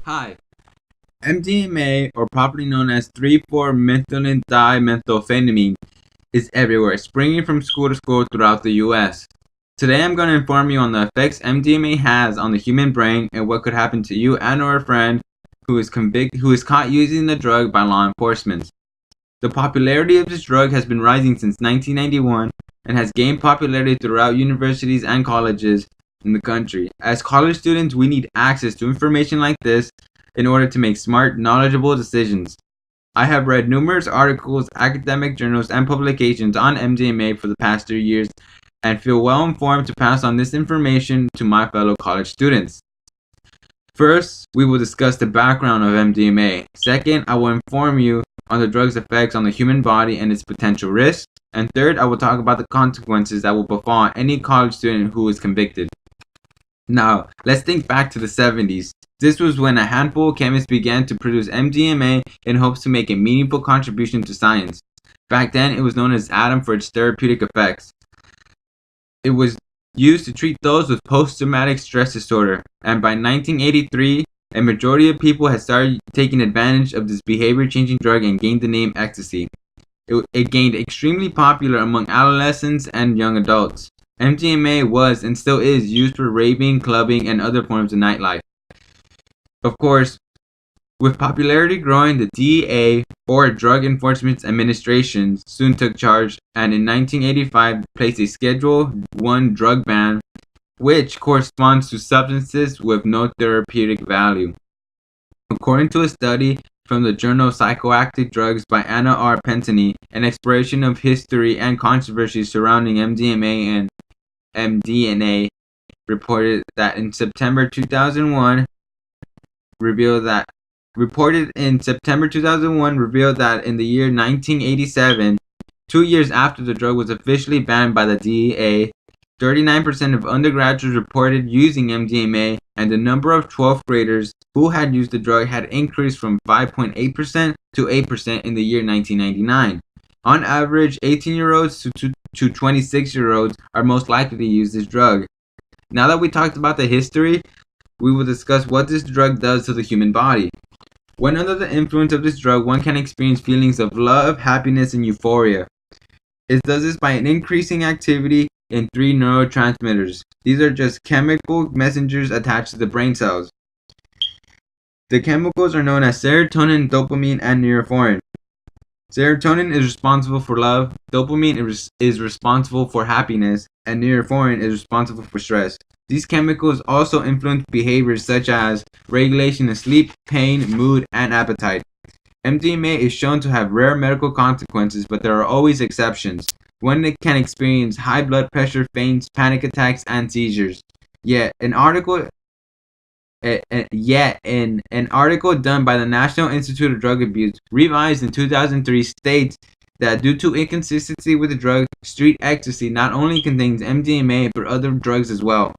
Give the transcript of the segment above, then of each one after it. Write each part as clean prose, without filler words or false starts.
Hi. MDMA, or properly known as 3,4-methylene dimethylphenidate, is everywhere, springing from school to school throughout the US. Today I'm going to inform you on the effects MDMA has on the human brain and what could happen to you and or a friend who is caught using the drug by law enforcement. The popularity of this drug has been rising since 1991 and has gained popularity throughout universities and colleges in the country. As college students, we need access to information like this in order to make smart, knowledgeable decisions. I have read numerous articles, academic journals, and publications on MDMA for the past 3 years and feel well informed to pass on this information to my fellow college students. First, we will discuss the background of MDMA. Second, I will inform you on the drug's effects on the human body and its potential risks. And third, I will talk about the consequences that will befall any college student who is convicted. Now, let's think back to the 70s. This was when a handful of chemists began to produce MDMA in hopes to make a meaningful contribution to science. Back then, it was known as Atom for its therapeutic effects. It was used to treat those with post-traumatic stress disorder, and by 1983, a majority of people had started taking advantage of this behavior-changing drug and gained the name ecstasy. It gained extremely popular among adolescents and young adults. MDMA was and still is used for raving, clubbing, and other forms of nightlife. Of course, with popularity growing, the DEA, or Drug Enforcement Administration, soon took charge and in 1985 placed a Schedule I drug ban, which corresponds to substances with no therapeutic value. According to a study from the journal Psychoactive Drugs by Anna R. Pentany, an exploration of history and controversy surrounding MDMA and MDNA reported in September 2001 revealed that in the year 1987, 2 years after the drug was officially banned by the DEA, 39% of undergraduates reported using MDMA, and the number of 12th graders who had used the drug had increased from 5.8% to 8% in the year 1999. On average, 18-year-olds to 26-year-olds are most likely to use this drug. Now that we talked about the history, we will discuss what this drug does to the human body. When under the influence of this drug, one can experience feelings of love, happiness, and euphoria. It does this by an increasing activity in 3 neurotransmitters. These are just chemical messengers attached to the brain cells. The chemicals are known as serotonin, dopamine, and norepinephrine. Serotonin is responsible for love, dopamine is responsible for happiness, and norepinephrine is responsible for stress. These chemicals also influence behaviors such as regulation of sleep, pain, mood, and appetite. MDMA is shown to have rare medical consequences, but there are always exceptions. One can experience high blood pressure, faints, panic attacks, and seizures. Yet, an article done by the National Institute of Drug Abuse, revised in 2003, states that due to inconsistency with the drug, street ecstasy not only contains MDMA but other drugs as well.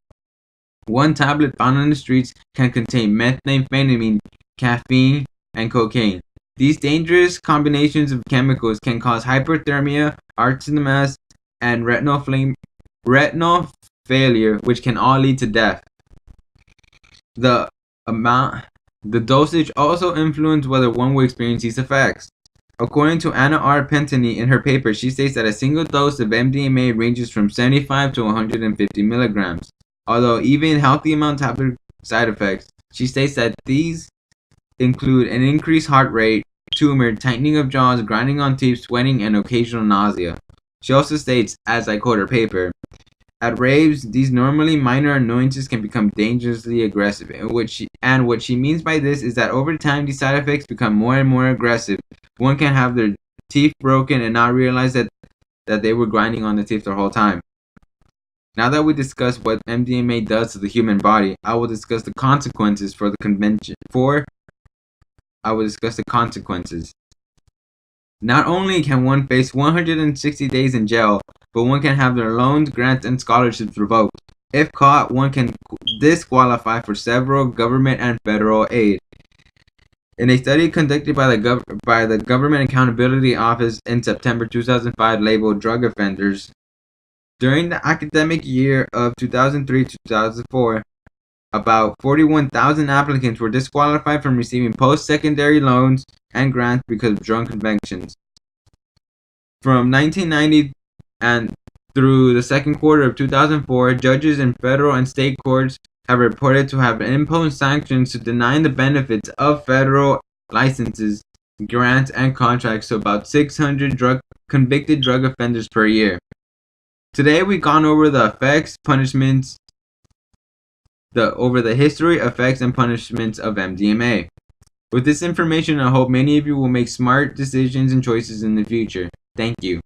One tablet found on the streets can contain methamphetamine, caffeine, and cocaine. These dangerous combinations of chemicals can cause hyperthermia, arrhythmias, and retinal failure, which can all lead to death. The dosage also influences whether one will experience these effects. According to Anna R. Pentany in her paper, she states that a single dose of MDMA ranges from 75 to 150 milligrams. Although even healthy amounts have their side effects, she states that these include an increased heart rate, tumor, tightening of jaws, grinding on teeth, sweating, and occasional nausea. She also states, as I quote her paper, "At raves, these normally minor annoyances can become dangerously aggressive." And what she means by this is that over time, these side effects become more and more aggressive. One can have their teeth broken and not realize that they were grinding on the teeth the whole time. Now that we discussed what MDMA does to the human body, I will discuss the consequences for the convention. Not only can one face 160 days in jail, but one can have their loans, grants, and scholarships revoked. If caught, one can disqualify for several government and federal aid. In a study conducted by the Government Accountability Office in September 2005 labeled Drug Offenders, during the academic year of 2003-2004, about 41,000 applicants were disqualified from receiving post-secondary loans and grants because of drug convictions. From 1990 and through the second quarter of 2004, judges in federal and state courts have reported to have imposed sanctions to deny the benefits of federal licenses, grants, and contracts to about 600 convicted drug offenders per year. Today we've gone over the effects, punishments, over the history, effects, and punishments of MDMA. With this information, I hope many of you will make smart decisions and choices in the future. Thank you.